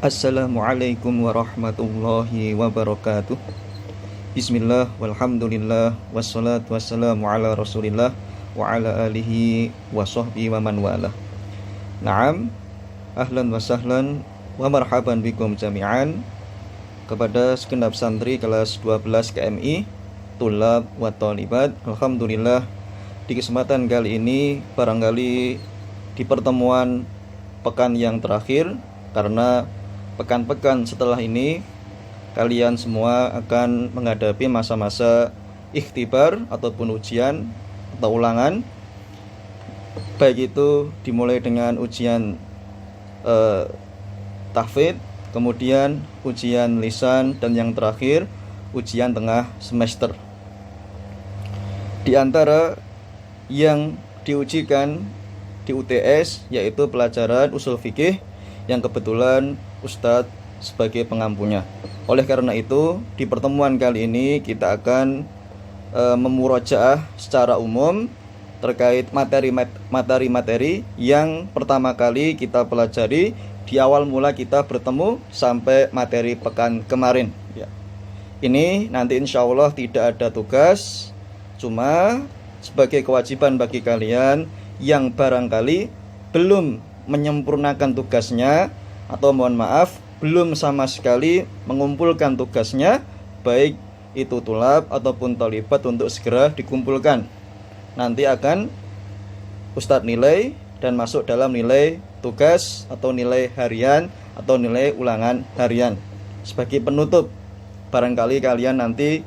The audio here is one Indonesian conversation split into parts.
Assalamualaikum warahmatullahi wabarakatuh. Bismillah, walhamdulillah, wassalatu wassalamu ala rasulillah wa ala alihi wa sahbihi wa man walah. Naam, ahlan wa sahlan wa marhaban bikum jami'an. Kepada segenap santri kelas 12 KMI, tulab wa talibat, alhamdulillah di kesempatan kali ini barangkali di pertemuan pekan yang terakhir, karena pekan-pekan setelah ini kalian semua akan menghadapi masa-masa ikhtibar ataupun ujian atau ulangan. Baik itu dimulai dengan ujian tahfidz, kemudian ujian lisan, dan yang terakhir ujian tengah semester. Di antara yang diujikan di UTS yaitu pelajaran usul fikih yang kebetulan Ustadz sebagai pengampunya. Oleh karena itu, di pertemuan kali ini kita akan memurajaah secara umum terkait materi-materi yang pertama kali kita pelajari di awal mula kita bertemu sampai materi pekan kemarin. Ya. Ini nanti insya Allah tidak ada tugas, cuma sebagai kewajiban bagi kalian yang barangkali belum menyempurnakan tugasnya, atau mohon maaf belum sama sekali mengumpulkan tugasnya, baik itu tulab ataupun talibat, untuk segera dikumpulkan. Nanti akan Ustadz nilai dan masuk dalam nilai tugas atau nilai harian atau nilai ulangan harian. Sebagai penutup, barangkali kalian nanti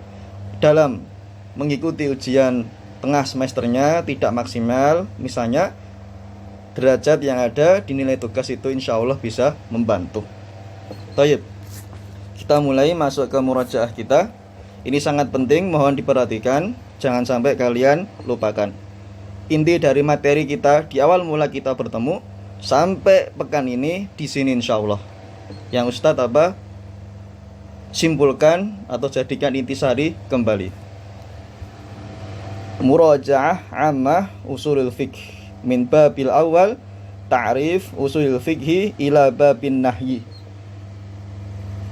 dalam mengikuti ujian tengah semesternya tidak maksimal, misalnya derajat yang ada di nilai tugas itu insya Allah bisa membantu. Baik, kita mulai masuk ke murajaah kita. Ini sangat penting, mohon diperhatikan, jangan sampai kalian lupakan. Inti dari materi kita di awal mula kita bertemu sampai pekan ini di sini insya Allah. Yang Ustadz simpulkan atau jadikan intisari kembali. Murajaah ammah usulul fiqh min babil awal ta'rif usulul fiqhi ila babin nahyi.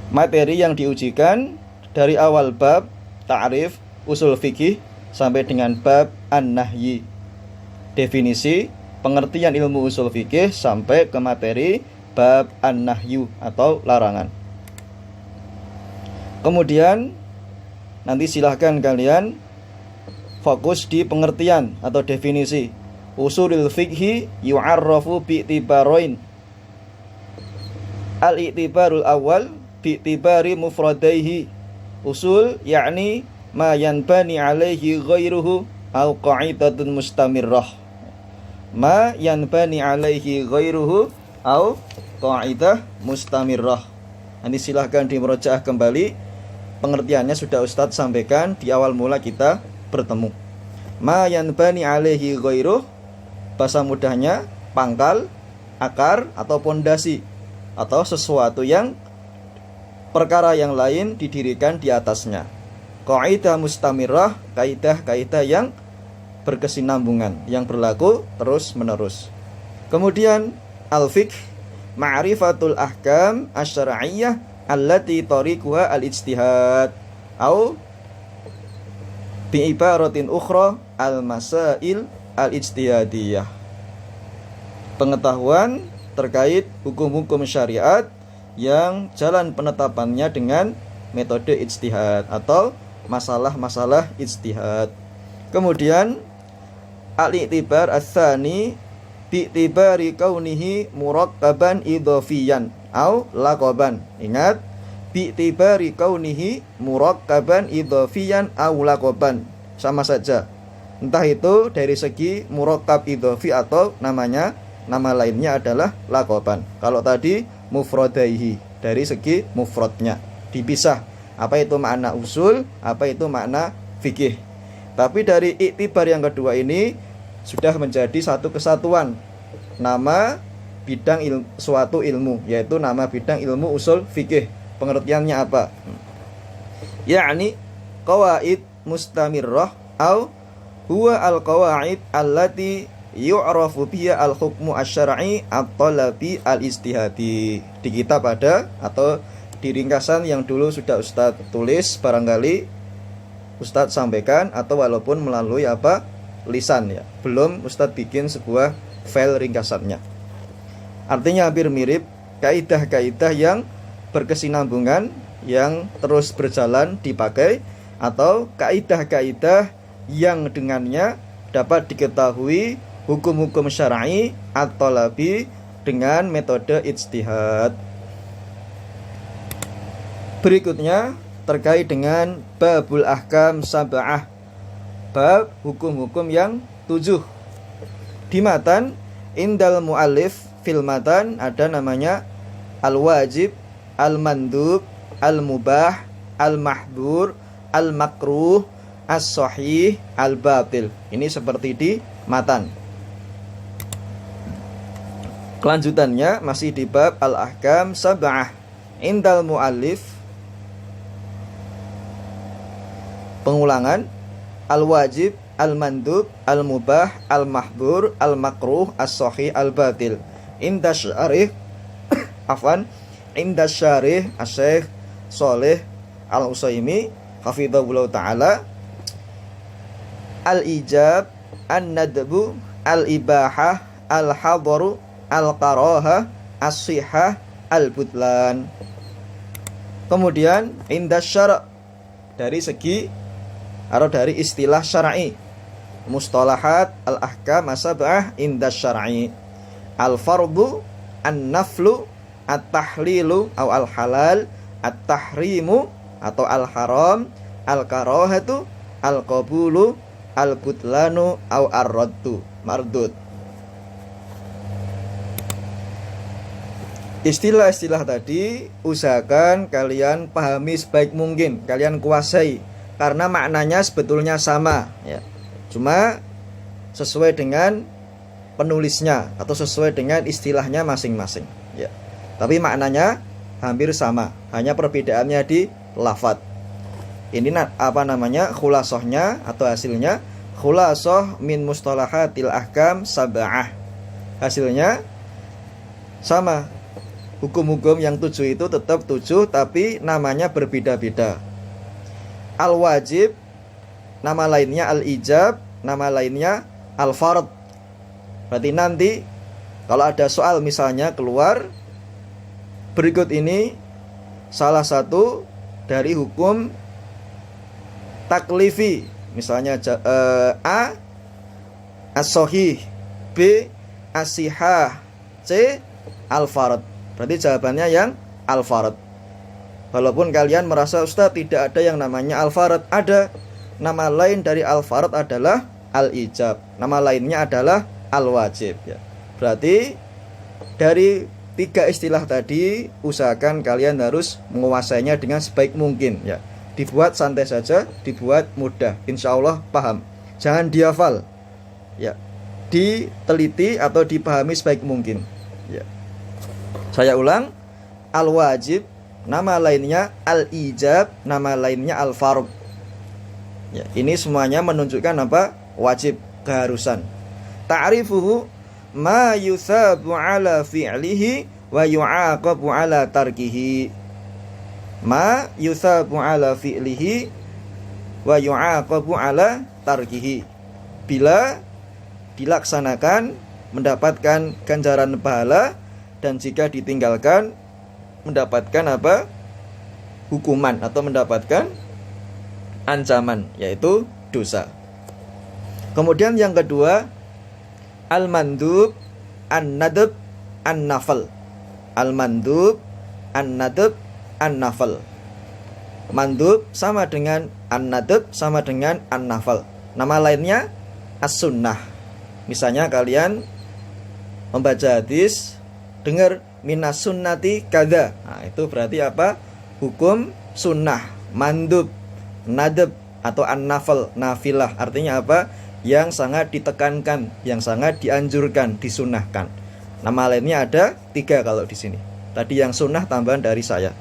Materi yang diujikan dari awal bab ta'rif usul fikih sampai dengan bab an-nahyi, definisi pengertian ilmu usul fikih, sampai ke materi bab an-nahyu atau larangan. Kemudian nanti silahkan kalian fokus di pengertian atau definisi. Usulul fikhi yu'arrafu bi'tibarain. Al-i'tibarul awal bi'tibari mufradaihi. Usul yakni ma yanbani alaihi ghairuhu au qa'idatun mustamirrah. Ma yanbani alaihi ghairuhu au qa'idah mustamirrah. Nanti silahkan dimurajaah kembali. Pengertiannya sudah Ustadz sampaikan di awal mula kita bertemu. Ma yanbani alaihi ghairuh, bahasa mudahnya pangkal, akar, atau pondasi, atau sesuatu yang perkara yang lain didirikan di atasnya. Qaidah mustamirrah, kaidah-kaidah yang berkesinambungan, yang berlaku terus menerus. Kemudian al-fiqh ma'rifatul ahkam asy-syar'iyyah allati tariquha al-ijtihad, au bi'ibaratin ukhra al-masail al-ijtihadiyah. Pengetahuan terkait hukum-hukum syariat yang jalan penetapannya dengan metode ijtihad atau masalah-masalah ijtihad. Kemudian al-i'tibar ats-tsani bi'tibari kaunihi murakkaban idhofiyan au laqaban. Ingat, bi'tibari kaunihi murakkaban idhofiyan au laqaban, sama saja. Entah itu dari segi murakkab idhofi atau nama lainnya adalah laqaban. Kalau tadi mufradaihi, dari segi mufradnya dipisah, apa itu makna usul, apa itu makna fikih. Tapi dari iktibar yang kedua ini sudah menjadi satu kesatuan, nama bidang suatu ilmu, yaitu nama bidang ilmu usul fikih. Pengertiannya apa? Yakni qawaid mustamirrah au huwa al-qawaid allati yu'rafu biha al-hukmu asy-syar'i at-talabi al-ijtihadi. Di kitab ada, atau di ringkasan yang dulu sudah Ustadz tulis, barangkali Ustadz sampaikan, atau walaupun melalui lisan ya. Belum Ustadz bikin sebuah file ringkasannya. Artinya hampir mirip, kaidah-kaidah yang berkesinambungan, yang terus berjalan dipakai, atau kaidah-kaidah yang dengannya dapat diketahui hukum-hukum syar'i atau lebih dengan metode ijtihad. Berikutnya terkait dengan babul ahkam sab'ah, bab hukum-hukum yang 7. Di matan indal muallif fil matan ada namanya al-wajib, al-mandub, al-mubah, al-mahdhur, al-makruh, as-sahih, al-batil. Ini seperti di matan. Kelanjutannya masih di bab al-ahkam sab'ah indal muallif. Pengulangan: al-wajib, al-mandub, al-mubah, al-mahdhur, al-makruh, as-sahih, al-batil. Inda syarih inda syarih Asy-Syaikh Shalih Al-Utsaimin hafizahullah taala, al-ijab, an-nadbu, al-ibahah, al-hadru, al-karahah, as-sihah, al-butlan. Kemudian inda syara' dari segi atau dari istilah syar'i, mustalahat al-ahkam as-sab'ah inda syar'i: al-fardu, an-naflu, at-tahlilu atau al-halal, at-tahrimu atau al-haram, al-karahatu, al-qabulu, al-butlanu atau ar-raddu, mardud. Istilah-istilah tadi usahakan kalian pahami sebaik mungkin, kalian kuasai, karena maknanya sebetulnya sama ya. Cuma sesuai dengan penulisnya atau sesuai dengan istilahnya masing-masing ya. Tapi maknanya hampir sama, hanya perbedaannya di lafadz. Ini khulasahnya atau hasilnya, khulasah min mustalahatil ahkam sab'ah. Hasilnya sama, hukum-hukum yang 7 itu tetap 7, tapi namanya berbeda-beda. Al-wajib, nama lainnya al-ijab, nama lainnya al-fard. Berarti nanti kalau ada soal misalnya keluar, berikut ini salah satu dari hukum taklifi, misalnya A as-sahih, B as-sihah, C al-fard. Berarti jawabannya yang al-fard. Walaupun kalian merasa Ustaz tidak ada yang namanya al-fard, ada. Nama lain dari al-fard adalah al-ijab, nama lainnya adalah al-wajib ya. Berarti dari 3 istilah tadi usahakan kalian harus menguasainya dengan sebaik mungkin ya. Dibuat santai saja, dibuat mudah, insya Allah paham. Jangan dihafal ya, diteliti atau dipahami sebaik mungkin ya. Saya ulang, al-wajib, nama lainnya al-ijab, nama lainnya al-fard ya. Ini semuanya menunjukkan apa? Wajib, keharusan. Ta'rifuhu ma yusabu ala fi'lihi wa yu'aqabu ala tarkihi. Ma yusabu ala fi'lihi wa yu'aqabu ala tarkihi. Bila dilaksanakan mendapatkan ganjaran pahala, dan jika ditinggalkan mendapatkan apa? Hukuman atau mendapatkan ancaman, yaitu dosa. Kemudian yang kedua, al-mandub, an-nadab, an-nafal. Al-mandub, an-nadab, an-nafal. Mandub sama dengan an-nadab, sama dengan an-nafal. Nama lainnya as-sunnah. Misalnya kalian membaca hadis, dengar minas sunnati kada. Nah, itu berarti apa? Hukum sunnah, mandub, nadab atau an-nafal, nafilah. Artinya apa? Yang sangat ditekankan, yang sangat dianjurkan, disunahkan. Nama lainnya ada 3 kalau di sini. Tadi yang sunnah tambahan dari saya.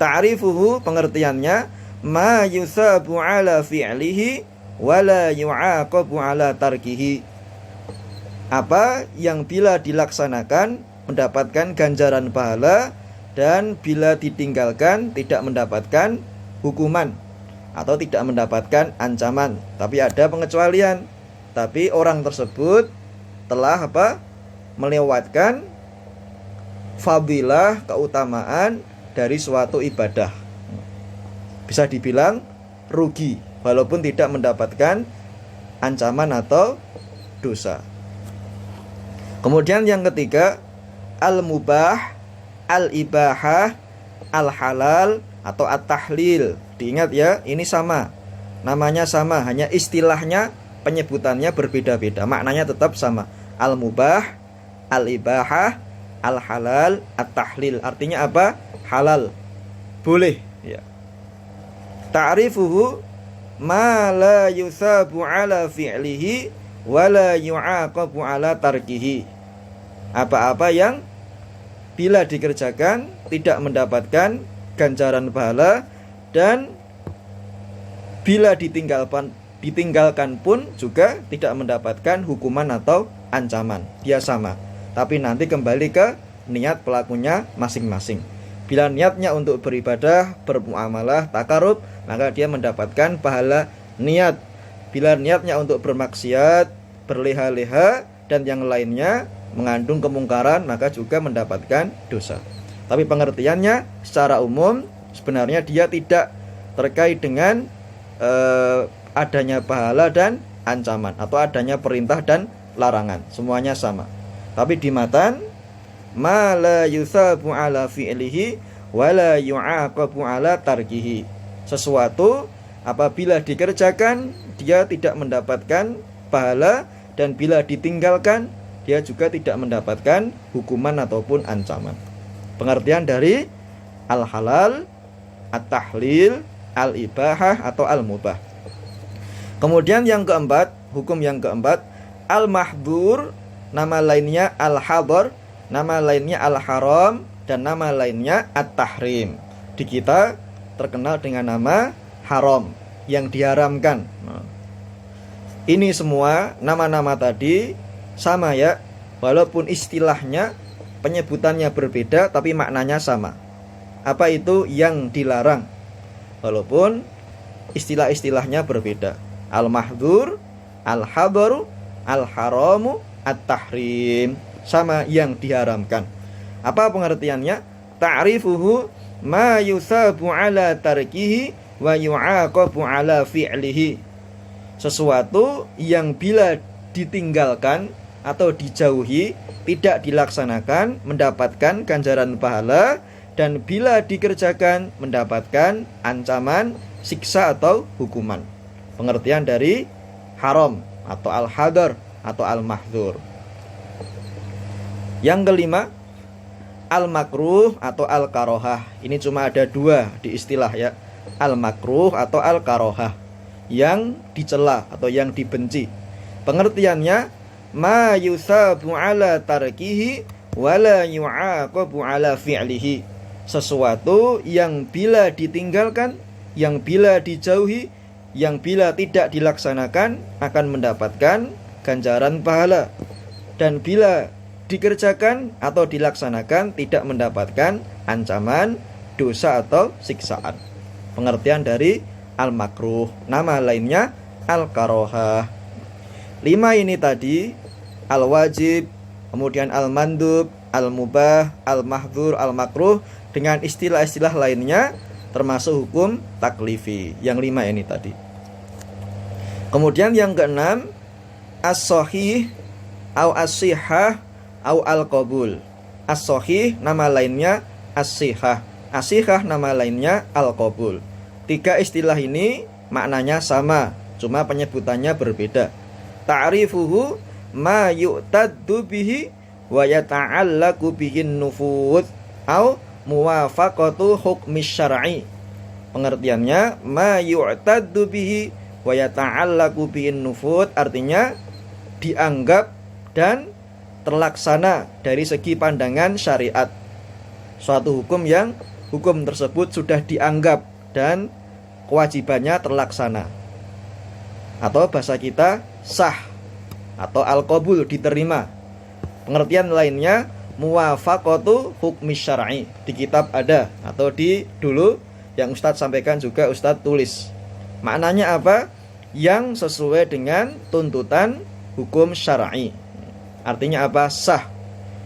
Ta'rifuhu, pengertiannya, ma yusabu ala fi'lihi wa la yu'aqabu ala tarkihi. Apa yang bila dilaksanakan mendapatkan ganjaran pahala, dan bila ditinggalkan tidak mendapatkan hukuman atau tidak mendapatkan ancaman. Tapi ada pengecualian. Tapi orang tersebut telah melewatkan fadilah, keutamaan dari suatu ibadah. Bisa dibilang rugi walaupun tidak mendapatkan ancaman atau dosa. Kemudian yang ketiga, al-mubah, al-ibahah, al-halal atau at-tahlil. Diingat ya, ini sama. Namanya sama, hanya istilahnya, penyebutannya berbeda-beda. Maknanya tetap sama. Al-mubah, al-ibahah, al-halal, at-tahlil. Artinya apa? Halal. Boleh, ya. Ta'rifuhu ma la yusabu ala fi'lihi wa la yu'aqabu ala tarkihi. Apa-apa yang bila dikerjakan tidak mendapatkan ganjaran pahala dan bila ditinggalkan pun juga tidak mendapatkan hukuman atau ancaman. Dia sama. Tapi nanti kembali ke niat pelakunya masing-masing. Bila niatnya untuk beribadah, bermuamalah, takarub, maka dia mendapatkan pahala niat. Bila niatnya untuk bermaksiat, berleha-leha, dan yang lainnya mengandung kemungkaran, maka juga mendapatkan dosa. Tapi pengertiannya secara umum sebenarnya dia tidak terkait dengan adanya pahala dan ancaman atau adanya perintah dan larangan. Semuanya sama. Tapi di matan ma la yusabu ala fi'lihi wa la yu'aqabu ala tarkihi. Sesuatu apabila dikerjakan dia tidak mendapatkan pahala dan bila ditinggalkan dia juga tidak mendapatkan hukuman ataupun ancaman. Pengertian dari al-halal, at-tahlil, al-ibahah atau al-mubah. Kemudian yang keempat, hukum yang keempat, al-mahdzur, nama lainnya al-hadar, nama lainnya al-haram, dan nama lainnya at-tahrim. Di kita terkenal dengan nama haram, yang diharamkan. Ini semua nama-nama tadi sama ya, walaupun istilahnya penyebutannya berbeda tapi maknanya sama. Apa itu yang dilarang? Walaupun istilah-istilahnya berbeda. Al-mahdzur, al-hadaru, al-haramu, at-tahrim. Sama, yang diharamkan. Apa pengertiannya? Ta'rifuhu ma yusabu ala tarkihi wa yu'aqabu ala fi'lihi. Sesuatu yang bila ditinggalkan atau dijauhi, tidak dilaksanakan, mendapatkan ganjaran pahala, dan bila dikerjakan mendapatkan ancaman, siksa atau hukuman. Pengertian dari haram atau al-hadar atau al-mahdzur. Yang kelima, al-makruh atau al-karohah. Ini cuma ada dua di istilah ya. Al-makruh atau al-karohah, yang dicela atau yang dibenci. Pengertiannya ma yusabu ala tarkihi wa la yu'aqabu ala fi'lihi. Sesuatu yang bila ditinggalkan, yang bila dijauhi, yang bila tidak dilaksanakan akan mendapatkan ganjaran pahala, dan bila dikerjakan atau dilaksanakan tidak mendapatkan ancaman, dosa atau siksaan. Pengertian dari al-makruh, nama lainnya al-karohah. 5 ini tadi, al-wajib, kemudian al-mandub, al-mubah, al-mahdzur, al-makruh, dengan istilah-istilah lainnya termasuk hukum taklifi. Yang 5 ini tadi. Kemudian yang keenam, as-sahih au as-sihah au al-qabul. As-sahih nama lainnya as-sihah. As-sihah nama lainnya al-qabul. 3 istilah ini maknanya sama, cuma penyebutannya berbeda. Ta'rifuhu ma yu'taddu bihi wa yata'allaqu bihin nufuz au muwafaqatu hukmi syar'i. Pengertiannya ma yu'taddu bihi wa yata'allaqu bihin nufuz, artinya dianggap dan terlaksana dari segi pandangan syariat. Suatu hukum yang hukum tersebut sudah dianggap dan kewajibannya terlaksana, atau bahasa kita sah, atau al-qabul, diterima. Pengertian lainnya muwafaqatu hukmi syar'i. Di kitab ada, atau di dulu yang Ustadz sampaikan juga Ustadz tulis. Maknanya apa? Yang sesuai dengan tuntutan hukum syar'i. Artinya apa? Sah.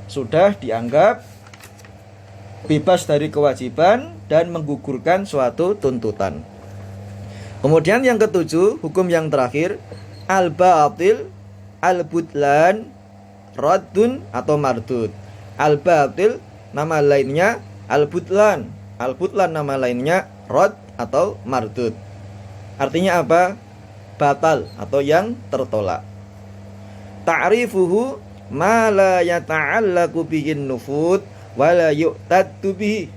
Sudah dianggap bebas dari kewajiban dan menggugurkan suatu tuntutan. Kemudian yang ketujuh, hukum yang terakhir, al-batil, al-butlan, raddun atau mardud. Al-batil nama lainnya al-butlan. Al-butlan nama lainnya radd atau mardud. Artinya apa? Batal atau yang tertolak. Ta'rifuhu ma la yata'allaqu bihin nufud wa la yu'taddu bihi,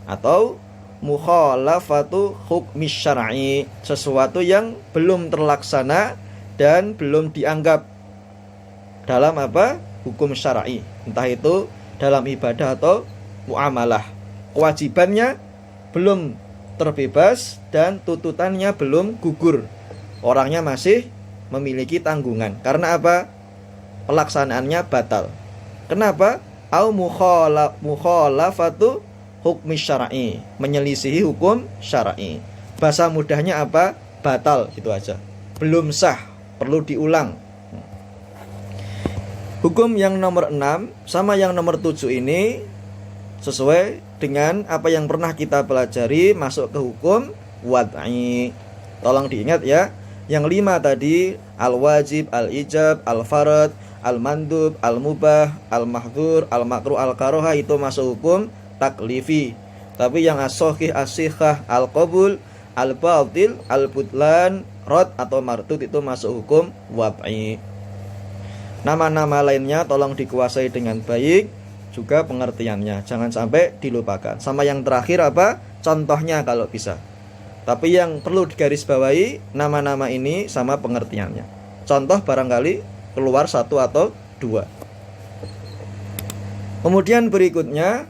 atau mukhalafatu hukmi syar'i, sesuatu yang belum terlaksana dan belum dianggap dalam apa? Hukum syar'i, entah itu dalam ibadah atau muamalah. Kewajibannya belum terbebas dan tuntutannya belum gugur. Orangnya masih memiliki tanggungan. Karena apa? Pelaksanaannya batal. Kenapa? Au mukhalafatu hukmi syar'i, menyelisihi hukum syar'i. Bahasa mudahnya apa? Batal, gitu aja. Belum sah, perlu diulang. Hukum yang nomor 6 sama yang nomor 7 ini sesuai dengan apa yang pernah kita pelajari, masuk ke hukum wad'i. Tolong diingat ya. Yang 5 tadi, al-wajib, al-ijab, al-farad, al-mandub, al-mubah, al-mahdhur, al-makruh, al-karoha itu masuk hukum taklifi. Tapi yang as-sohih, as-sikhah, al-qabul, al-batil, al-butlan, rad atau mardud itu masuk hukum wad'i. Nama-nama lainnya tolong dikuasai dengan baik, juga pengertiannya, jangan sampai dilupakan. Sama yang terakhir apa? Contohnya kalau bisa. Tapi yang perlu digarisbawahi, nama-nama ini sama pengertiannya. Contoh barangkali keluar 1 atau 2. Kemudian berikutnya,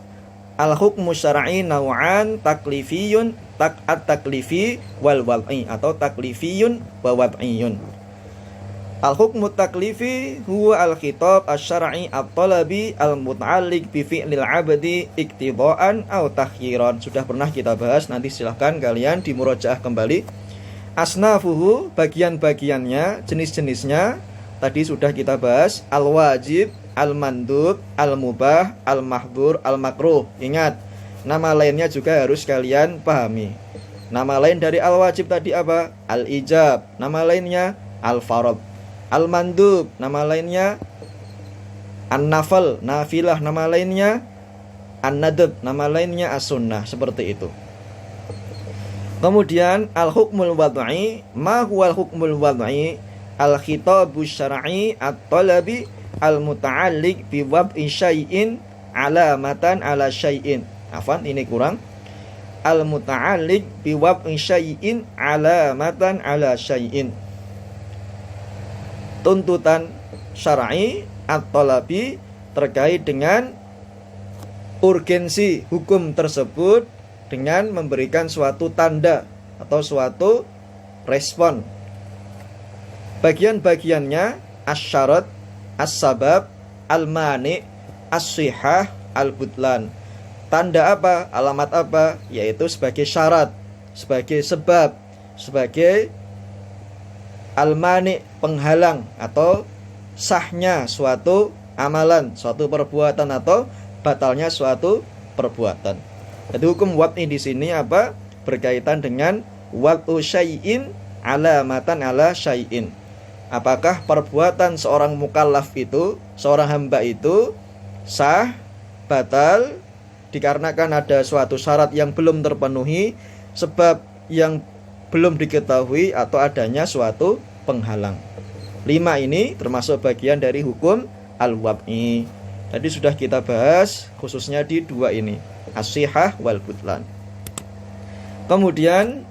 al-hukmu syar'i naw'an taklifiyun, at-taklifi wal wad'i atau taklifiyun wa wad'iyun. Al-hukmu taklifi huwa al-khitab asy-syar'i at-talabi al-muta'alliq bi fi'lil 'abdi iktidha'an aw takhyiran. Sudah pernah kita bahas, nanti silahkan kalian dimurojaah kembali. Asnafuhu, bagian-bagiannya, jenis-jenisnya tadi sudah kita bahas. Al-wajib, al-mandub, al-mubah, al-mahdhur, al-makruh. Ingat, nama lainnya juga harus kalian pahami. Nama lain dari al-wajib tadi apa? Al-ijab. Nama lainnya al-farad. Al-mandub, nama lainnya an-nafal, nafilah, nama lainnya an-nadab, nama lainnya as-sunnah, seperti itu. Kemudian al-hukmul wad'i, ma huwal hukmul wad'i? Al-khitabu syar'i at-talabi al-muta'alliq bi wad'i syai'in alamatan ala syai'in. Afwan, ini kurang. Al-muta'alliq bi wad'i syai'in alamatan ala syai'in. Tuntutan syar'i at-talabi terkait dengan urgensi hukum tersebut dengan memberikan suatu tanda atau suatu respon. Bagian-bagiannya asyarat, as-sabab, al-mani, as-sihah, al-butlan. Tanda apa? Alamat apa? Yaitu sebagai syarat, sebagai sebab, sebagai al-mani, penghalang atau sahnya suatu amalan, suatu perbuatan atau batalnya suatu perbuatan. Jadi hukum wad'i di sini apa? Berkaitan dengan wad'u syai'in alamatan ala syai'in. Apakah perbuatan seorang mukallaf itu, seorang hamba itu sah, batal dikarenakan ada suatu syarat yang belum terpenuhi, sebab yang belum diketahui, atau adanya suatu penghalang. 5 ini termasuk bagian dari hukum al-wad'i. Tadi sudah kita bahas khususnya di 2 ini, as-sihah wal butlan. Kemudian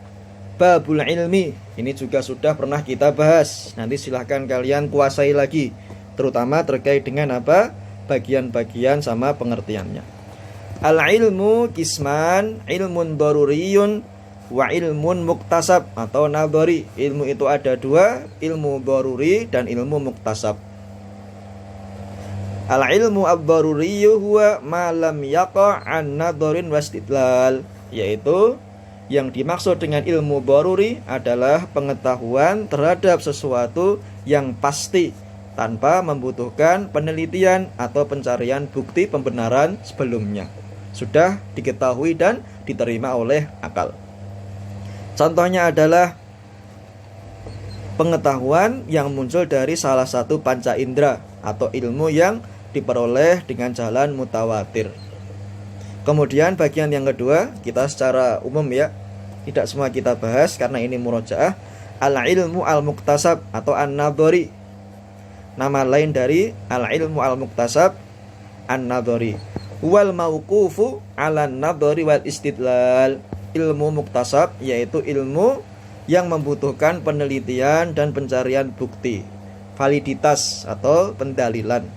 babul ilmi, ini juga sudah pernah kita bahas. Nanti silahkan kalian kuasai lagi, terutama terkait dengan apa? Bagian-bagian sama pengertiannya. Al-ilmu kisman, ilmun daruriyun wa ilmun muktasab atau nadhari. Ilmu itu ada 2, ilmu daruri dan ilmu muktasab. Al ilmu ad-daruriyyu huwa ma lam yaqa' an nadharin wastidlal, yaitu yang dimaksud dengan ilmu daruri adalah pengetahuan terhadap sesuatu yang pasti tanpa membutuhkan penelitian atau pencarian bukti pembenaran sebelumnya, sudah diketahui dan diterima oleh akal. Contohnya adalah pengetahuan yang muncul dari salah satu panca indera atau ilmu yang diperoleh dengan jalan mutawatir. Kemudian bagian yang kedua, kita secara umum ya, tidak semua kita bahas karena ini murojaah. Al-ilmu al-muktasab atau an-nadhari, nama lain dari al-ilmu al-muktasab, an-nadhari. Wal mauqufu 'alan nadhari wal istidlal. Ilmu muktasab yaitu ilmu yang membutuhkan penelitian dan pencarian bukti, validitas atau pendalilan.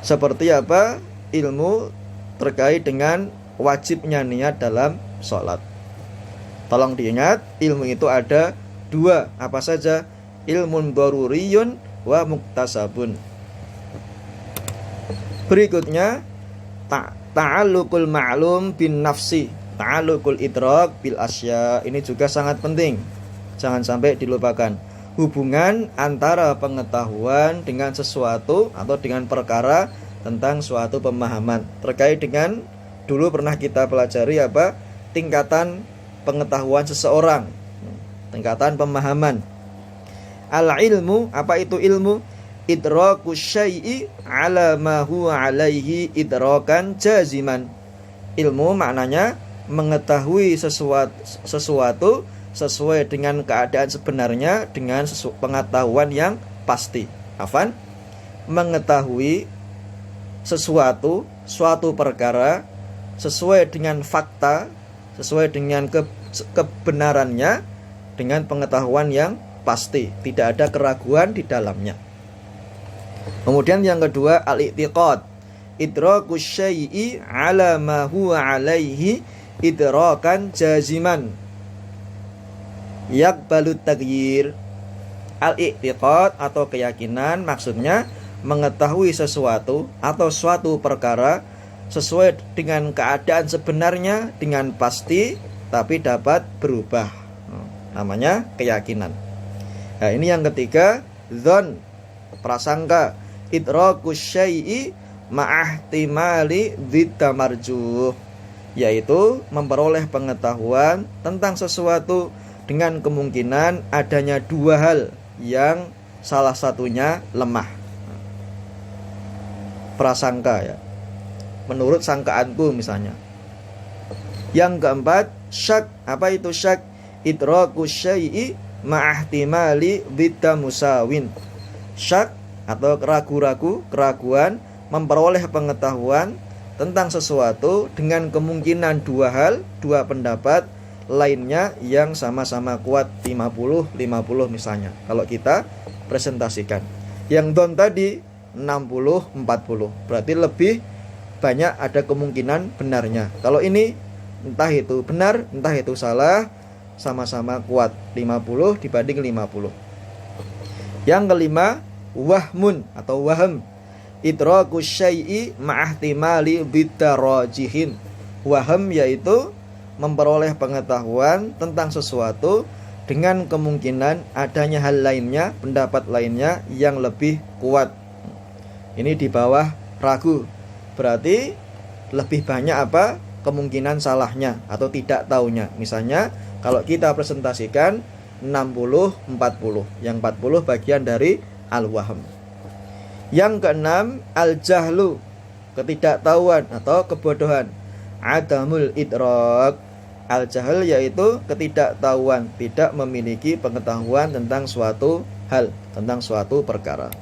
Seperti apa? Ilmu terkait dengan wajibnya niat dalam sholat. Tolong diingat, ilmu itu ada dua. Apa saja? Ilmun daruriyun wa muktasabun. Berikutnya, ta'alluqul ma'lum bin nafsi, ta'alluqul idrak bil asya. Ini juga sangat penting, jangan sampai dilupakan. Hubungan antara pengetahuan dengan sesuatu atau dengan perkara tentang suatu pemahaman. Terkait dengan, dulu pernah kita pelajari apa? Tingkatan pengetahuan seseorang, tingkatan pemahaman. Al-ilmu, apa itu ilmu? Idraku syai'i ala ma huwa alaihi idrakan jaziman. Ilmu maknanya mengetahui sesuatu sesuai dengan keadaan sebenarnya dengan pengetahuan yang pasti. Afan, mengetahui suatu perkara sesuai dengan fakta, sesuai dengan kebenarannya dengan pengetahuan yang pasti, tidak ada keraguan di dalamnya. Kemudian yang kedua, al-i'tiqad, idraku syai'i ala ma huwa alaihi idrakan jaziman yakbalut taghyir. Al-i'tiqad atau keyakinan maksudnya mengetahui sesuatu atau suatu perkara sesuai dengan keadaan sebenarnya dengan pasti tapi dapat berubah. Namanya keyakinan. Nah, ini yang ketiga, dzan, prasangka, idraku syai'i ma'ahtimali dzidda marjuh, yaitu memperoleh pengetahuan tentang sesuatu dengan kemungkinan adanya dua hal yang salah satunya lemah. Prasangka ya, menurut sangkaanku misalnya. Yang keempat, syak. Apa itu syak? Idraku syai'i ma'ahtimali dzidda musawin. Syak atau ragu-ragu, keraguan, memperoleh pengetahuan tentang sesuatu dengan kemungkinan dua hal, dua pendapat lainnya yang sama-sama kuat, 50-50 misalnya kalau kita presentasikan. Yang don tadi 60-40, berarti lebih banyak ada kemungkinan benarnya. Kalau ini entah itu benar, entah itu salah, sama-sama kuat, 50 dibanding 50. Yang kelima, wahmun atau waham, idraku syai'i ma'ahtimali bidarajihin. Waham yaitu memperoleh pengetahuan tentang sesuatu dengan kemungkinan adanya hal lainnya, pendapat lainnya yang lebih kuat. Ini di bawah ragu, berarti lebih banyak apa? Kemungkinan salahnya atau tidak taunya. Misalnya kalau kita presentasikan 60-40, yang 40 bagian dari al-waham. Yang keenam, al-jahlu, ketidaktahuan atau kebodohan. Adamul idrak, al-jahl yaitu ketidaktahuan, tidak memiliki pengetahuan tentang suatu hal, tentang suatu perkara.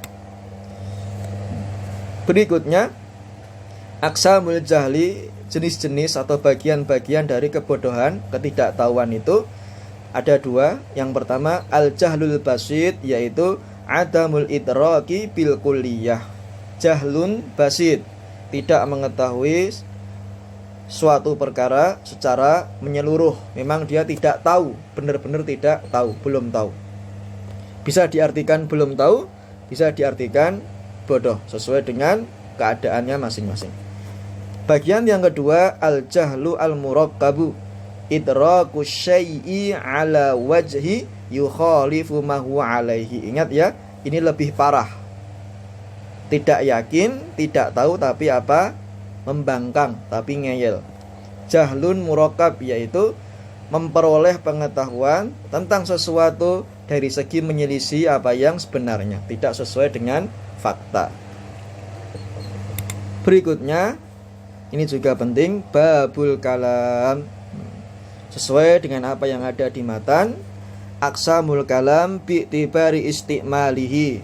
Berikutnya, aqsamul jahli, jenis-jenis atau bagian-bagian dari kebodohan, ketidaktahuan itu ada dua. Yang pertama, al-jahlul basit, yaitu adamul idraki bil kulliyah. Jahlun basit, tidak mengetahui suatu perkara secara menyeluruh. Memang dia tidak tahu, benar-benar tidak tahu, belum tahu. Bisa diartikan belum tahu, bisa diartikan bodoh sesuai dengan keadaannya masing-masing. Bagian yang kedua, al-jahlu al-murakkabu, idraku syai'i ala wajhi yukhalifu ma huwa alaihi. Ingat ya, ini lebih parah. Tidak yakin, tidak tahu, tapi apa? Membangkang, tapi ngeyel. Jahlun murakkab, yaitu memperoleh pengetahuan tentang sesuatu dari segi menyelisih apa yang sebenarnya, tidak sesuai dengan fakta. Berikutnya, ini juga penting, babul kalam, sesuai dengan apa yang ada di matan. Aqsamul kalam bi'tibari istimalihi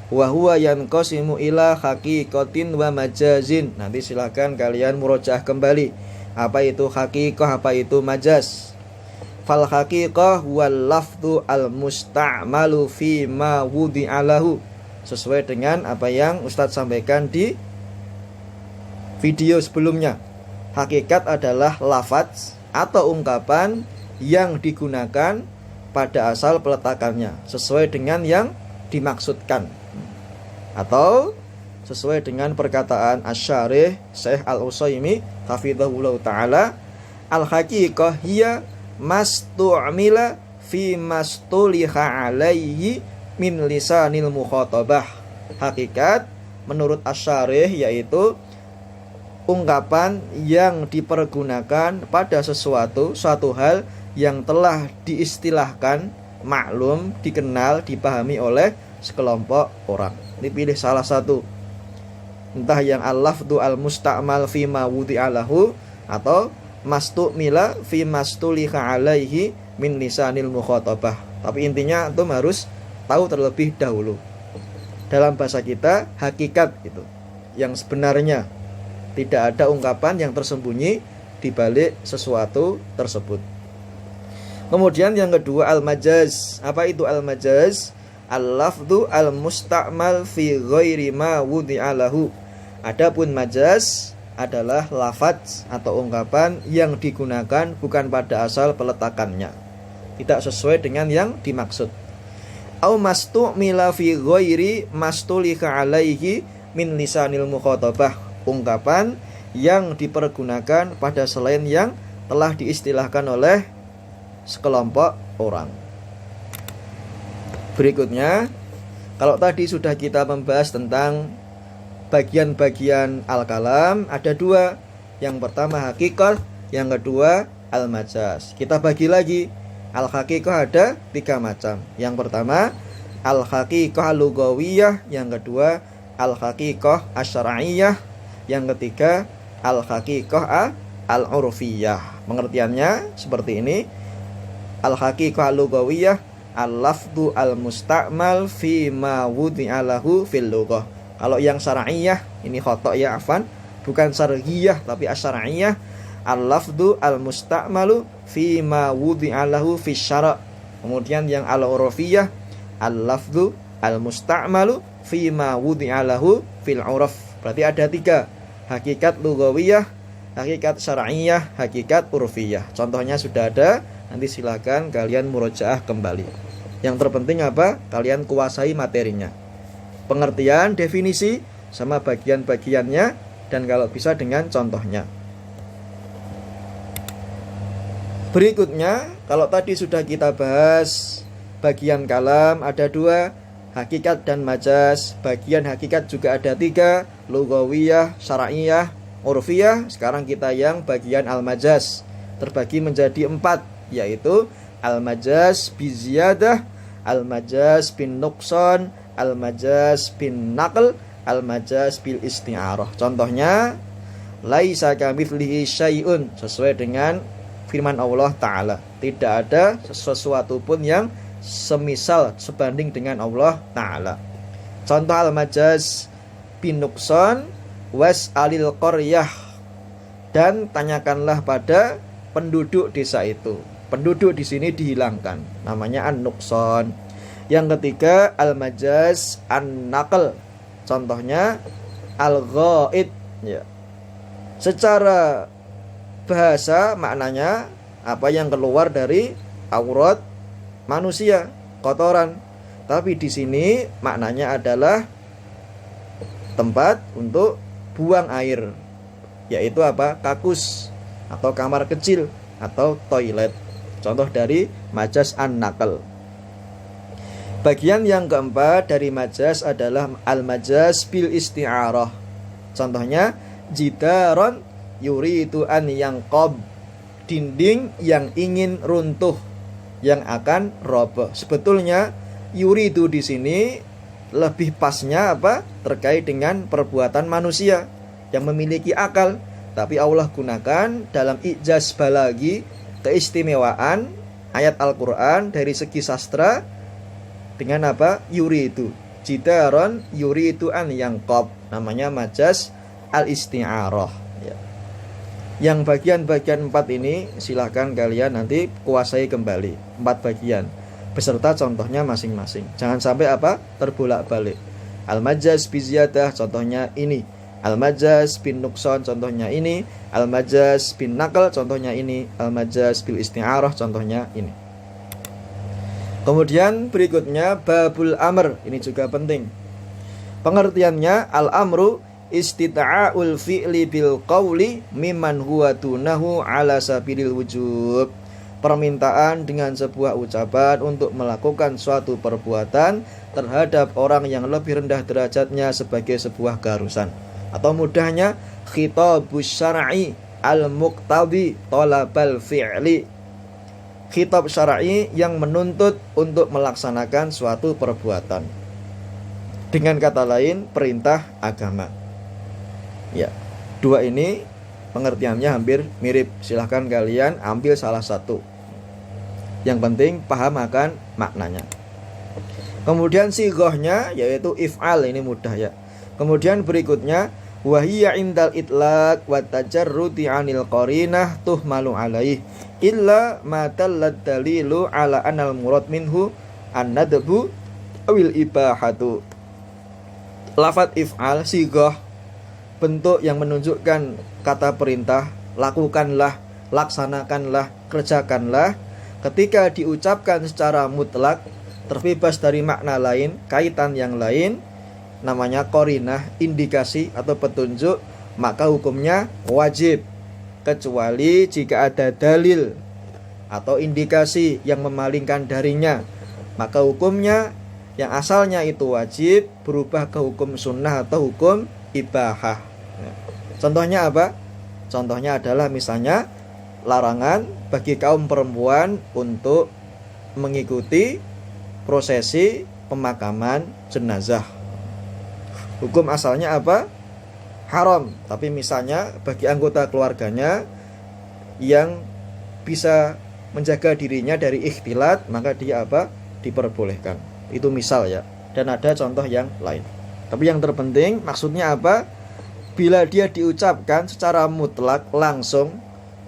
wa huwa yanqasimu ila haqiqatin wa majazin. Nanti silakan kalian murojaah kembali, apa itu haqiqah, apa itu majaz. Fal haqiqah wal lafdhu al musta'malu fi ma wudi'alahu, sesuai dengan apa yang Ustadz sampaikan di video sebelumnya. Hakikat adalah lafaz atau ungkapan yang digunakan pada asal peletakannya, sesuai dengan yang dimaksudkan, atau sesuai dengan perkataan Asy-Syarih Syekh Al-Utsaimin hafizahullah taala, al-haqiqah hiya mastu'mila fi mastuliha alaihi min lisanil mukhatabah. Hakikat menurut Asy-Syarih yaitu ungkapan yang dipergunakan pada suatu hal yang telah diistilahkan, maklum, dikenal, dipahami oleh sekelompok orang. Dipilih salah satu, entah yang al-lafdu al-musta'mal fi ma wudi'alahu atau mastu'mila fi mastuliha alaihi min lisanil mukhatabah. Tapi intinya antum harus tahu terlebih dahulu. Dalam bahasa kita, hakikat itu yang sebenarnya, tidak ada ungkapan yang tersembunyi di balik sesuatu tersebut. Kemudian yang kedua, al-majaz. Apa itu al-majaz? Al-lafdu al-musta'mal fi ghairi ma wudi'alahu. Adapun majaz adalah lafaz atau ungkapan yang digunakan bukan pada asal peletakannya, tidak sesuai dengan yang dimaksud. Au mastu'mila fi ghairi mastulika alaihi min lisanil mukhatabah, ungkapan yang dipergunakan pada selain yang telah diistilahkan oleh sekelompok orang. Berikutnya, kalau tadi sudah kita membahas tentang bagian-bagian al-kalam, ada dua. Yang pertama hakikat, yang kedua al-majaz. Kita bagi lagi. Al-haqiqah ada 3 macam. Yang pertama al-haqiqah lughawiyah, yang kedua al-haqiqah asy-syar'iyyah, yang ketiga al-haqiqah al-urfiyah. Pengertiannya seperti ini. Al-haqiqah lughawiyah al-lafdu al-musta'mal fi ma wudi'alahu fil lughah. Kalau yang syar'iyyah, ini khotok ya, afan, bukan syar'iyyah tapi asy-syar'iyyah, al-lafdu al-musta'malu fi ma wudi'alahu fi syara'. Kemudian yang al-urfiyah, al-lafdu al-musta'malu fi ma wudi'alahu fil uraf. Berarti ada 3, hakikat lughawiyah, hakikat syar'iyyah, hakikat urfiyah. Contohnya sudah ada, nanti silakan kalian murojaah kembali. Yang terpenting apa? Kalian kuasai materinya, pengertian, definisi, sama bagian-bagiannya, dan kalau bisa dengan contohnya. Berikutnya, kalau tadi sudah kita bahas bagian kalam ada 2, hakikat dan majaz. Bagian hakikat juga ada 3, lughawiyah, syar'iyyah, urfiyah. Sekarang kita yang bagian al-majaz, terbagi menjadi 4, yaitu al-majaz bi ziyadah, al-majaz bin nuqsan, al-majaz bin naql, al-majaz bil isti'arah. Contohnya, laisa kamitslihi syai'un, sesuai dengan firman Allah Ta'ala, tidak ada sesuatu pun yang semisal, sebanding dengan Allah Ta'ala. Contoh al-majaz bin nuqsan, was'alil qaryah, dan tanyakanlah pada penduduk desa itu. Penduduk di sini dihilangkan, namanya an-nuqsan. Yang ketiga al-majaz an-naql, contohnya al-ghaid, ya. Secara bahasa maknanya apa yang keluar dari aurat manusia, kotoran. Tapi di sini maknanya adalah tempat untuk buang air, yaitu apa? Kakus atau kamar kecil atau toilet. Contoh dari majaz an-naql. Bagian yang keempat dari majaz adalah al-majaz bil isti'arah. Contohnya jidaron yuridu an yanqab, dinding yang ingin runtuh, yang akan roboh. Sebetulnya yuridu di sini lebih pasnya apa? Terkait dengan perbuatan manusia yang memiliki akal, tapi Allah gunakan dalam ijaz balagi, keistimewaan ayat Al-Qur'an dari segi sastra dengan apa? Yuridu. Jidaron yuridu an yanqab, namanya majaz al-isti'arah ya. Yang bagian-bagian 4 ini silahkan kalian nanti kuasai kembali, 4 bagian beserta contohnya masing-masing. Jangan sampai apa? Terbolak-balik. Al-majaz bi ziyadah contohnya ini, al-majaz bin nuqsan contohnya ini, al-majaz bin naql contohnya ini, al-majaz bil isti'arah contohnya ini. Kemudian berikutnya babul amr, ini juga penting. Pengertiannya al-amru istita'ul fi'li bil qawli mimman huwa dunahu ala sabilil wujub. Permintaan dengan sebuah ucapan untuk melakukan suatu perbuatan terhadap orang yang lebih rendah derajatnya sebagai sebuah keharusan. Atau mudahnya khitabus syar'i al-muqtabi talabal fi'li. Khitab syar'i yang menuntut untuk melaksanakan suatu perbuatan. Dengan kata lain, perintah agama. Ya, 2 ini pengertiannya hampir mirip. Silahkan kalian ambil salah satu. Yang penting paham akan maknanya. Kemudian sighahnya yaitu if'al, ini mudah ya. Kemudian berikutnya wahiyya indal itlaq wa tajarrudi 'anil qarinah tuhmalu 'alaihi illa ma dallat dalilu 'ala anal murad minhu an-nadbu awil ibahatu. Lafaz if'al sighah, bentuk yang menunjukkan kata perintah, lakukanlah, laksanakanlah, kerjakanlah. Ketika diucapkan secara mutlak, terbebas dari makna lain, kaitan yang lain, namanya qarinah, indikasi atau petunjuk, maka hukumnya wajib, kecuali jika ada dalil atau indikasi yang memalingkan darinya, maka hukumnya yang asalnya itu wajib berubah ke hukum sunnah atau hukum ibahah. Contohnya apa? Contohnya adalah misalnya larangan bagi kaum perempuan untuk mengikuti prosesi pemakaman jenazah. Hukum asalnya apa? Haram. Tapi misalnya bagi anggota keluarganya yang bisa menjaga dirinya dari ikhtilat, maka dia apa? Diperbolehkan. Itu misal ya. Dan ada contoh yang lain. Tapi yang terpenting maksudnya apa? Bila dia diucapkan secara mutlak langsung,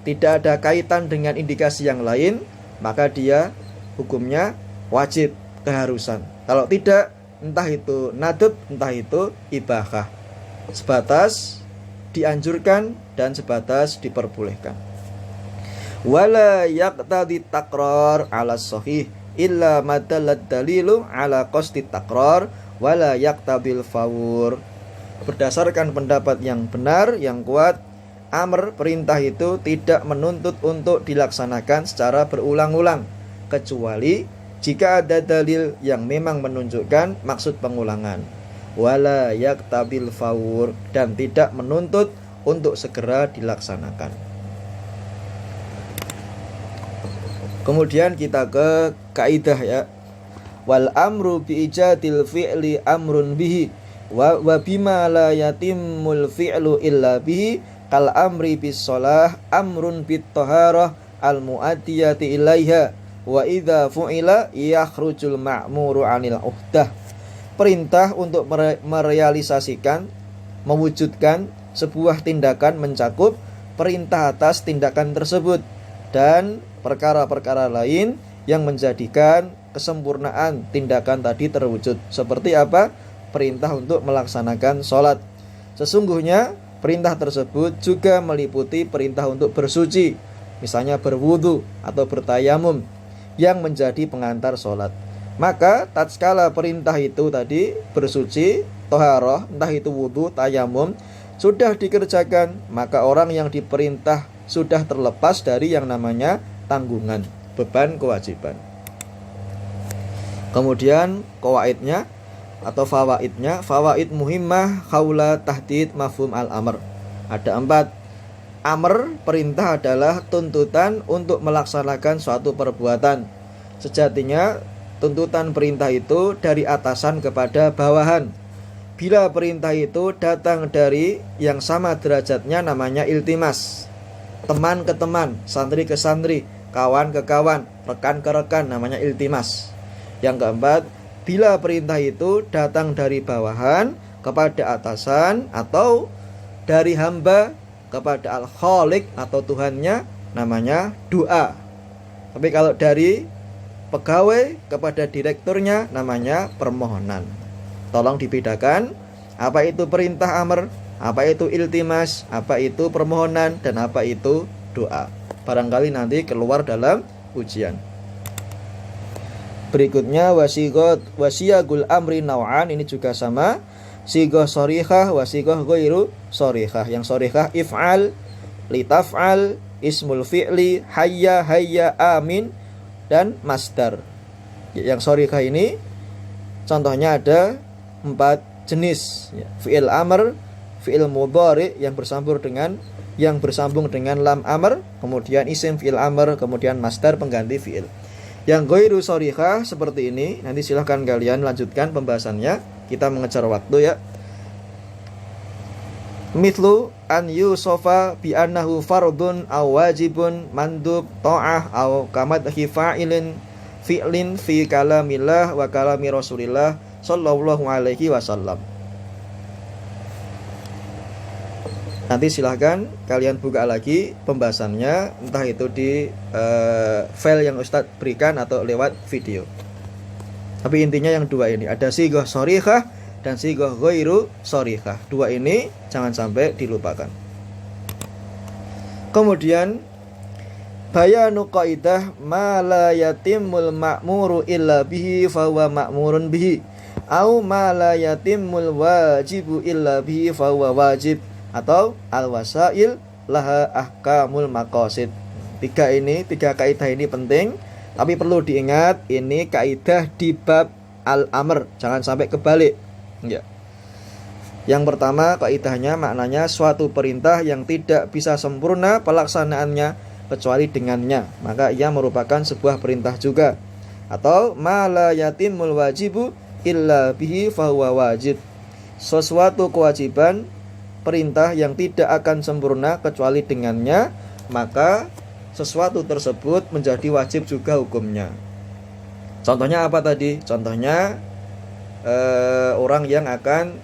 tidak ada kaitan dengan indikasi yang lain, maka dia hukumnya wajib, keharusan. Kalau tidak, entah itu nadab, entah itu ibahah, sebatas dianjurkan dan sebatas diperbolehkan. Wala yaqtadi taqrar ala sahih illa madallat dalilu ala qasdi taqrar wala yaqtabil fawur. Berdasarkan pendapat yang benar, yang kuat, amr, perintah itu tidak menuntut untuk dilaksanakan secara berulang-ulang, kecuali jika ada dalil yang memang menunjukkan maksud pengulangan. Wala yaktabil fawur, dan tidak menuntut untuk segera dilaksanakan. Kemudian kita ke kaidah ya. Wal amru bi ijadil fi'li amrun bihi wa bima la yatimul fi'lu illa bihi kal amri bis shalah amrun bit taharah al mu'addiyati ilaiha wa idza fu'ila yakhrujul ma'muru 'anil uhdah. Perintah untuk merealisasikan, mewujudkan sebuah tindakan mencakup perintah atas tindakan tersebut dan perkara-perkara lain yang menjadikan kesempurnaan tindakan tadi terwujud. Seperti apa? Perintah untuk melaksanakan sholat. Sesungguhnya perintah tersebut juga meliputi perintah untuk bersuci, misalnya berwudu atau bertayamum, yang menjadi pengantar sholat. Maka tatkala perintah itu tadi bersuci toharoh, entah itu wudu, tayamum, sudah dikerjakan, maka orang yang diperintah sudah terlepas dari yang namanya tanggungan, beban kewajiban. Kemudian qawaidnya atau fawaidnya, fawaid muhimmah haula tahdid mafhum al-amr. Ada 4. Amr, perintah, adalah tuntutan untuk melaksanakan suatu perbuatan. Sejatinya tuntutan perintah itu dari atasan kepada bawahan. Bila perintah itu datang dari yang sama derajatnya, namanya iltimas. Teman ke teman, santri ke santri, kawan ke kawan, rekan ke rekan, namanya iltimas. Yang keempat, bila perintah itu datang dari bawahan kepada atasan atau dari hamba kepada al-khaliq atau Tuhannya, namanya doa. Tapi kalau dari pegawai kepada direkturnya, namanya permohonan. Tolong dibedakan apa itu perintah amr, apa itu iltimas, apa itu permohonan, dan apa itu doa. Barangkali nanti keluar dalam ujian. Berikutnya wasiyagul amri naw'an, ini juga sama. Sigoh sorihah, wasigoh ghairu sorihah. Yang sorihah if'al, litaf'al, ismul fi'li, hayya, hayya, amin, dan masdar. Yang sorihah ini contohnya ada 4 jenis, fi'il amr, fi'il mudhari yang bersambung dengan lam amr, kemudian isim fi'il amr, kemudian masdar pengganti fi'il. Yang ghairu sorihah seperti ini, nanti silahkan kalian lanjutkan pembahasannya, kita mengejar waktu ya. Mithlu an yusofa bi annahu fardun aw wajibun mandub ta'ah aw kamadhi fa'ilin fi'lin fi kalamillah wa kalami Rasulillah sallallahu alaihi wasallam. Nanti silahkan kalian buka lagi pembahasannya, entah itu di file yang Ustadz berikan atau lewat video. Tapi intinya yang 2 ini, ada sigoh sorihah dan sigoh ghairu sorihah. 2 ini jangan sampai dilupakan. Kemudian bayanu qaidah ma la yatimul ma'muru illa bihi fahuwa ma'murun bihi, au ma la yatimul wajibu illa bihi fahuwa wajib, atau al-wasail laha ahkamul maqasid. 3 kaidah ini penting, tapi perlu diingat ini kaidah di bab al-amr, jangan sampai kebalik ya. Yang pertama kaidahnya, maknanya suatu perintah yang tidak bisa sempurna pelaksanaannya kecuali dengannya, maka ia merupakan sebuah perintah juga. Atau ma la yatimul wajibu illa bihi fahuwa wajib, sesuatu kewajiban, perintah yang tidak akan sempurna kecuali dengannya, maka sesuatu tersebut menjadi wajib juga hukumnya. Contohnya apa tadi? Contohnya orang yang akan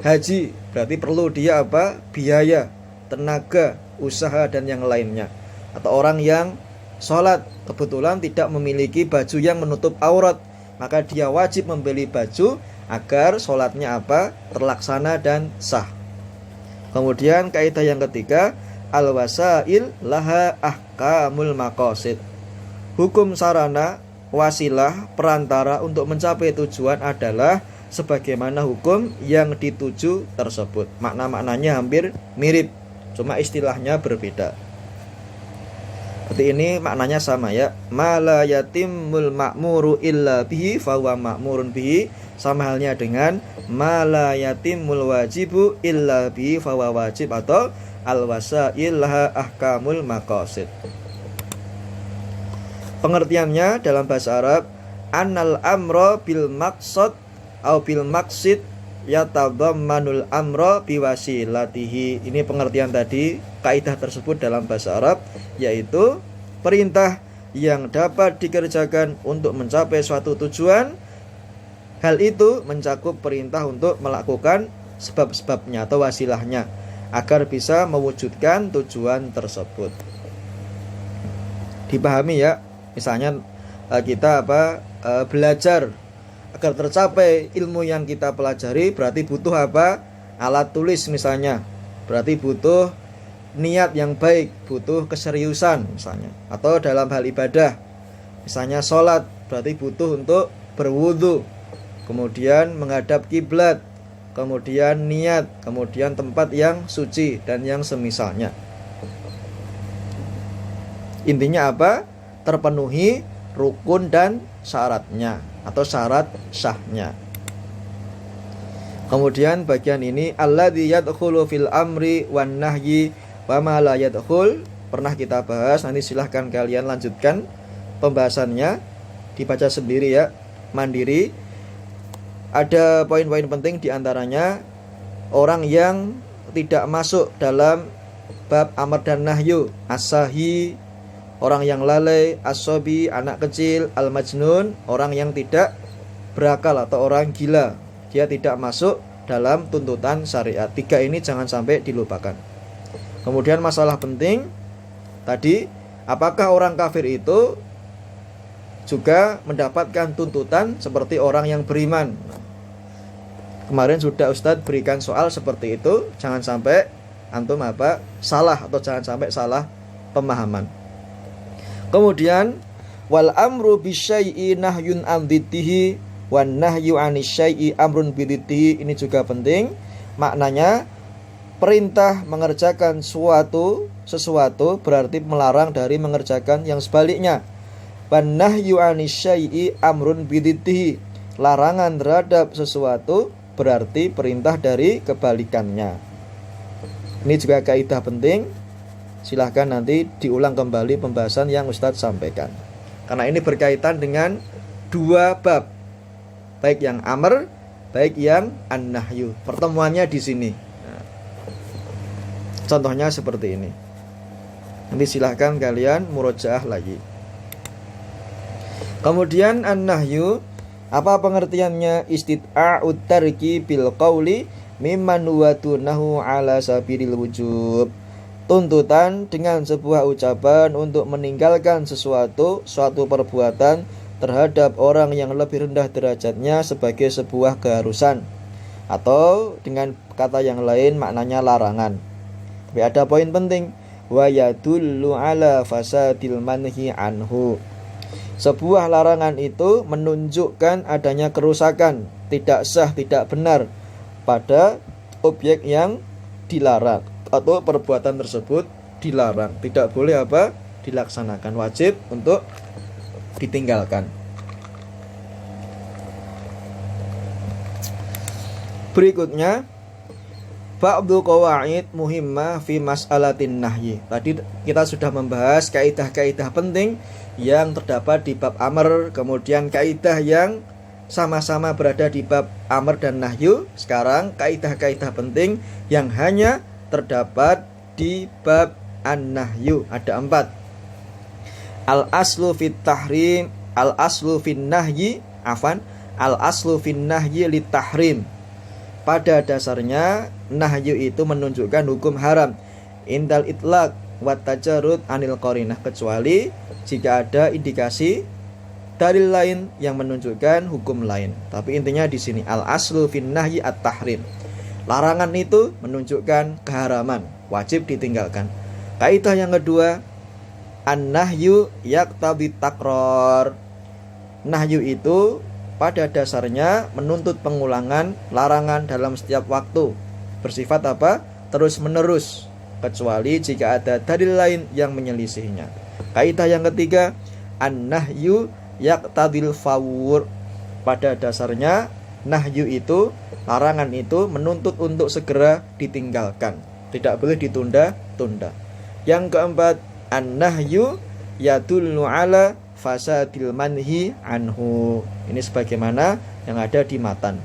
haji, berarti perlu dia apa? Biaya, tenaga, usaha, dan yang lainnya. Atau orang yang sholat kebetulan tidak memiliki baju yang menutup aurat, maka dia wajib membeli baju agar sholatnya apa? Terlaksana dan sah. Kemudian kaidah yang ketiga, al-wasail laha ahkamul maqasid. Hukum sarana, wasilah, perantara untuk mencapai tujuan adalah sebagaimana hukum yang dituju tersebut. Makna-maknanya hampir mirip, cuma istilahnya berbeda. Seperti ini maknanya sama ya. Ma la yatimul ma'muru illa bihi fahuwa ma'murun bihi, sama halnya dengan ma la yatimul wajibu illa bihi fahuwa wajib, atau al-wasail laha ahkamul maqasid. Pengertiannya dalam bahasa Arab, annal amra bil maqsad au bil maqsid yatadammanul amra biwasilatihi. Ini pengertian tadi, kaidah tersebut dalam bahasa Arab, yaitu perintah yang dapat dikerjakan untuk mencapai suatu tujuan. Hal itu mencakup perintah untuk melakukan sebab-sebabnya atau wasilahnya agar bisa mewujudkan tujuan tersebut. Dipahami ya? Misalnya kita belajar agar tercapai ilmu yang kita pelajari, berarti butuh apa? Alat tulis misalnya. Berarti butuh niat yang baik, butuh keseriusan misalnya. Atau dalam hal ibadah, misalnya sholat, berarti butuh untuk berwudu, kemudian menghadap kiblat, kemudian niat, kemudian tempat yang suci dan yang semisalnya. Intinya apa? Terpenuhi rukun dan syaratnya atau syarat sahnya. Kemudian bagian ini alladzi yadkhulu fil amri wan nahyi wa ma la yadkhul, pernah kita bahas, nanti silahkan kalian lanjutkan pembahasannya, dibaca sendiri ya, mandiri. Ada poin-poin penting diantaranya orang yang tidak masuk dalam bab amr dan nahyu, as-sahi, orang yang lalai, as-sobi, anak kecil, al-majnun, orang yang tidak berakal atau orang gila, dia tidak masuk dalam tuntutan syariat. 3 ini jangan sampai dilupakan. Kemudian masalah penting tadi, apakah orang kafir itu juga mendapatkan tuntutan seperti orang yang beriman? Kemarin sudah Ustadz berikan soal seperti itu, jangan sampai antum salah atau jangan sampai salah pemahaman. Kemudian wal amru bisyai'i nahyun an dziddihi wan nahyu anisyai'i amrun bidziddihi, ini juga penting. Maknanya perintah mengerjakan sesuatu berarti melarang dari mengerjakan yang sebaliknya. Wan nahyu anisyai'i amrun bidziddihi, larangan terhadap sesuatu berarti perintah dari kebalikannya. Ini juga kaidah penting. Silahkan nanti diulang kembali pembahasan yang Ustadz sampaikan, karena ini berkaitan dengan 2 bab, baik yang amr, baik yang an-nahyu. Pertemuannya di sini. Nah, contohnya seperti ini. Nanti silahkan kalian murojaah lagi. Kemudian an-nahyu, apa pengertiannya? Istid'a'ut tarki bil qawli mimman wadunahu ala sabilil wujub, tuntutan dengan sebuah ucapan untuk meninggalkan suatu perbuatan terhadap orang yang lebih rendah derajatnya sebagai sebuah keharusan, atau dengan kata yang lain maknanya larangan. Tapi ada poin penting, wa yadullu ala fasadil manhi anhu, sebuah larangan itu menunjukkan adanya kerusakan, tidak sah, tidak benar pada objek yang dilarang atau perbuatan tersebut dilarang, tidak boleh dilaksanakan, wajib untuk ditinggalkan. Berikutnya ba'du qawaid muhimmah fi mas'alatin nahyi. Tadi kita sudah membahas kaidah-kaidah penting yang terdapat di bab amr, kemudian kaidah yang sama-sama berada di bab amr dan nahyu. Sekarang kaidah-kaidah penting yang hanya terdapat di bab an-nahyu, ada 4. Al-aslu fit tahrim, al-aslu fin nahyi, al-aslu fin nahyi lit tahrim. Pada dasarnya nahyu itu menunjukkan hukum haram, indal itlaq wa tajarrud anil qarinah, kecuali jika ada indikasi dalil lain yang menunjukkan hukum lain. Tapi intinya di sini al-aslu fin nahyi at-tahrim. Larangan itu menunjukkan keharaman, wajib ditinggalkan. Kaidah yang kedua, an-nahyu yaqtabi takror. Nahyu itu pada dasarnya menuntut pengulangan larangan dalam setiap waktu, bersifat terus menerus, kecuali jika ada dalil lain yang menyelisihinya. Kaidah yang ketiga, an-nahyu yaqtadil fawur. Pada dasarnya nahyu itu, larangan itu menuntut untuk segera ditinggalkan, tidak boleh ditunda-tunda. Yang keempat, an-nahyu yadullu ala fasadil manhi anhu. Ini sebagaimana yang ada di matan.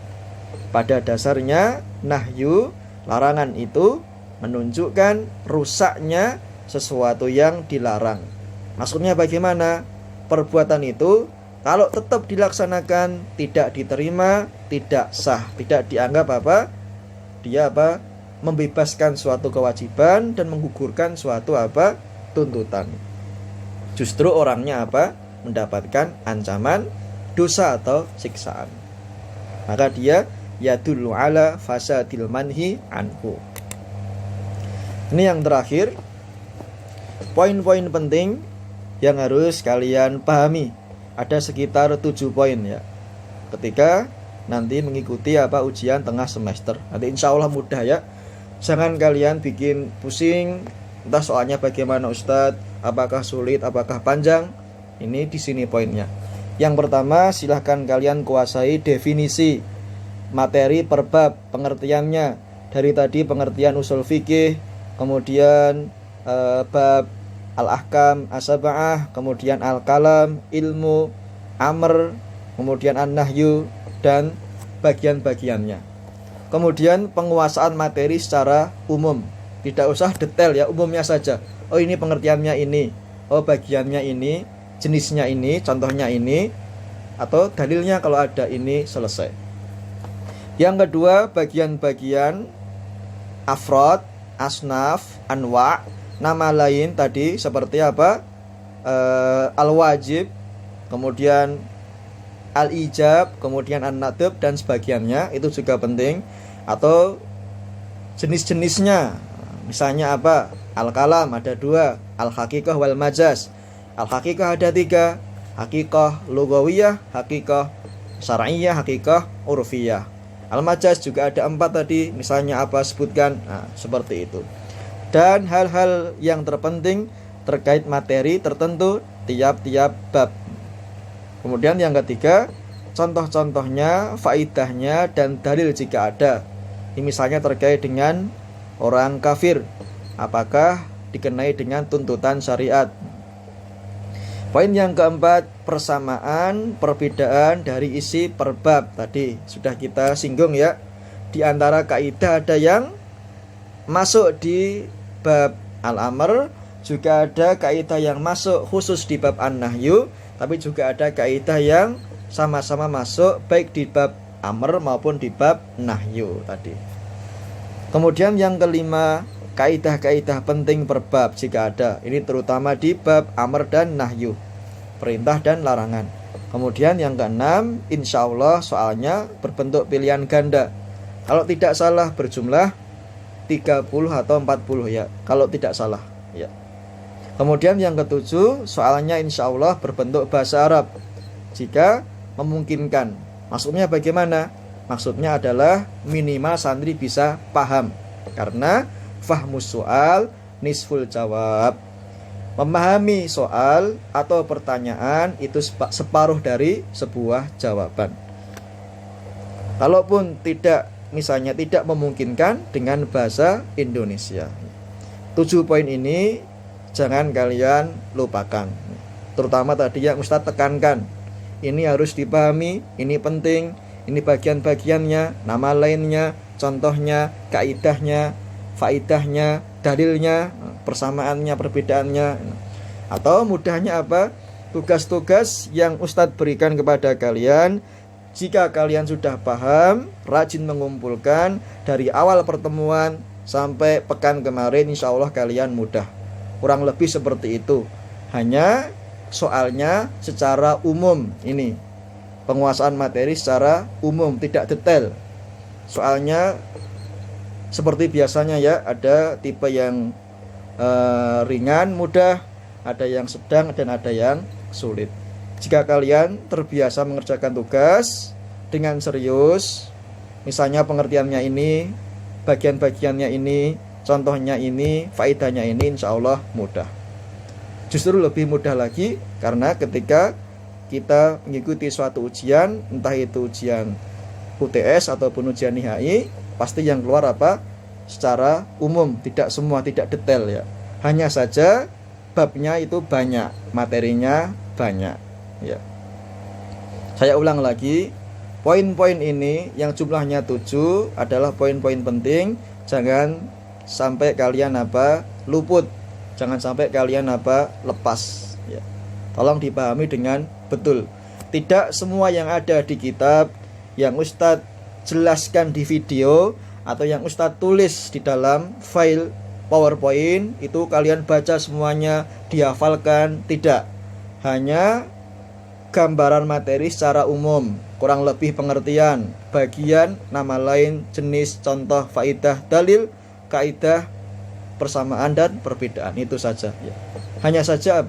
Pada dasarnya nahyu, larangan itu menunjukkan rusaknya sesuatu yang dilarang. Maksudnya bagaimana? Perbuatan itu kalau tetap dilaksanakan tidak diterima, tidak sah, tidak dianggap dia membebaskan suatu kewajiban dan menggugurkan suatu tuntutan. Justru orangnya mendapatkan ancaman dosa atau siksaan. Maka dia yadullu ala fasadil manhi anhu. Ini yang terakhir, poin-poin penting yang harus kalian pahami. Ada sekitar 7 poin ya. Ketika nanti mengikuti ujian tengah semester. Nanti insya Allah mudah ya. Jangan kalian bikin pusing, entah soalnya bagaimana Ustadz, apakah sulit, apakah panjang. Ini di sini poinnya. Yang pertama, silahkan kalian kuasai definisi materi per bab, pengertiannya. Dari tadi pengertian usul fikih, kemudian bab al-ahkam as-sab'ah, kemudian al-kalam, ilmu, amr, kemudian an-nahyu, dan bagian-bagiannya. Kemudian penguasaan materi secara umum, tidak usah detail ya, umumnya saja. Oh ini pengertiannya ini, oh bagiannya ini, jenisnya ini, contohnya ini, atau dalilnya kalau ada ini, selesai. Yang kedua, bagian-bagian afrod, asnaf, anwa, nama lain tadi seperti al-wajib, kemudian al-ijab, kemudian an-nadab dan sebagiannya, itu juga penting. Atau jenis-jenisnya, misalnya al-kalam ada 2, al-haqiqah wal majaz. Al-haqiqah ada 3, haqiqah lugawiyah, haqiqah syar'iyyah, haqiqah urfiyah. Al-majaz juga ada 4 tadi, misalnya sebutkan, seperti itu. Dan hal-hal yang terpenting terkait materi tertentu tiap-tiap bab. Kemudian yang ketiga, contoh-contohnya, faidahnya, dan dalil jika ada. Ini misalnya terkait dengan orang kafir, apakah dikenai dengan tuntutan syariat. Poin yang keempat, persamaan, perbedaan dari isi per bab. Tadi sudah kita singgung ya. Di antara kaidah ada yang masuk di bab al-amr, juga ada kaidah yang masuk khusus di bab an-nahyu, tapi juga ada kaidah yang sama-sama masuk baik di bab amr maupun di bab nahyu tadi. Kemudian yang kelima, kaidah-kaidah penting per bab jika ada. Ini terutama di bab amr dan nahyu, perintah dan larangan. Kemudian yang keenam, insya Allah soalnya berbentuk pilihan ganda. Kalau tidak salah berjumlah 30 atau 40 ya, kalau tidak salah ya. Kemudian yang ketujuh, soalnya insya Allah berbentuk bahasa Arab jika memungkinkan. Maksudnya bagaimana? Maksudnya adalah minimal santri bisa paham, karena fahmus soal nisful jawab. Memahami soal atau pertanyaan itu separuh dari sebuah jawaban. Kalaupun misalnya tidak memungkinkan dengan bahasa Indonesia. 7 poin ini jangan kalian lupakan. Terutama tadi yang Ustadz tekankan, ini harus dipahami, ini penting, ini bagian-bagiannya, nama lainnya, contohnya, kaidahnya, faidahnya, dalilnya, persamaannya, perbedaannya. Atau mudahnya tugas-tugas yang Ustadz berikan kepada kalian, jika kalian sudah paham, rajin mengumpulkan dari awal pertemuan sampai pekan kemarin, insya Allah kalian mudah. Kurang lebih seperti itu. Hanya soalnya secara umum, ini penguasaan materi secara umum, tidak detail. Soalnya seperti biasanya ya, ada tipe yang ringan, mudah, ada yang sedang, dan ada yang sulit. Jika kalian terbiasa mengerjakan tugas dengan serius, misalnya pengertiannya ini, bagian-bagiannya ini, contohnya ini, faedahnya ini, insya Allah mudah. Justru lebih mudah lagi karena ketika kita mengikuti suatu ujian, entah itu ujian UTS ataupun ujian NIHI, pasti yang keluar secara umum, tidak semua, tidak detail ya. Hanya saja babnya itu banyak, materinya banyak ya. Saya ulang lagi, poin-poin ini yang jumlahnya 7 adalah poin-poin penting. Jangan sampai kalian luput, jangan sampai kalian lepas ya. Tolong dipahami dengan betul. Tidak semua yang ada di kitab, yang Ustadz jelaskan di video, atau yang Ustadz tulis di dalam file PowerPoint itu kalian baca semuanya, dihafalkan. Tidak, hanya gambaran materi secara umum, kurang lebih pengertian, bagian, nama lain, jenis, contoh, faidah, dalil, kaidah, persamaan dan perbedaan, itu saja ya. Hanya saja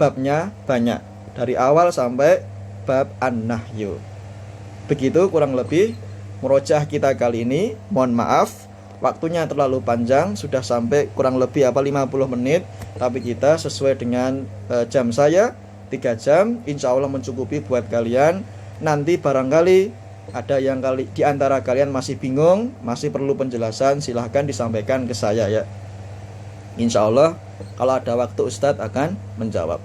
babnya banyak dari awal sampai bab an-nahyu. Begitu kurang lebih murojaah kita kali ini. Mohon maaf waktunya terlalu panjang, sudah sampai kurang lebih 50 menit, tapi kita sesuai dengan jam saya 3 jam, insya Allah mencukupi buat kalian. Nanti barangkali ada yang di antara kalian masih bingung, masih perlu penjelasan, silahkan disampaikan ke saya ya. Insya Allah kalau ada waktu Ustadz akan menjawab.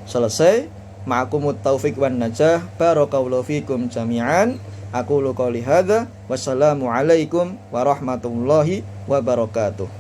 Selesai. Ma'akumut taufiq wan najah. Barakallahu fikum jami'an. Aqulu qouli hadza. Wassalamualaikum warahmatullahi wabarakatuh.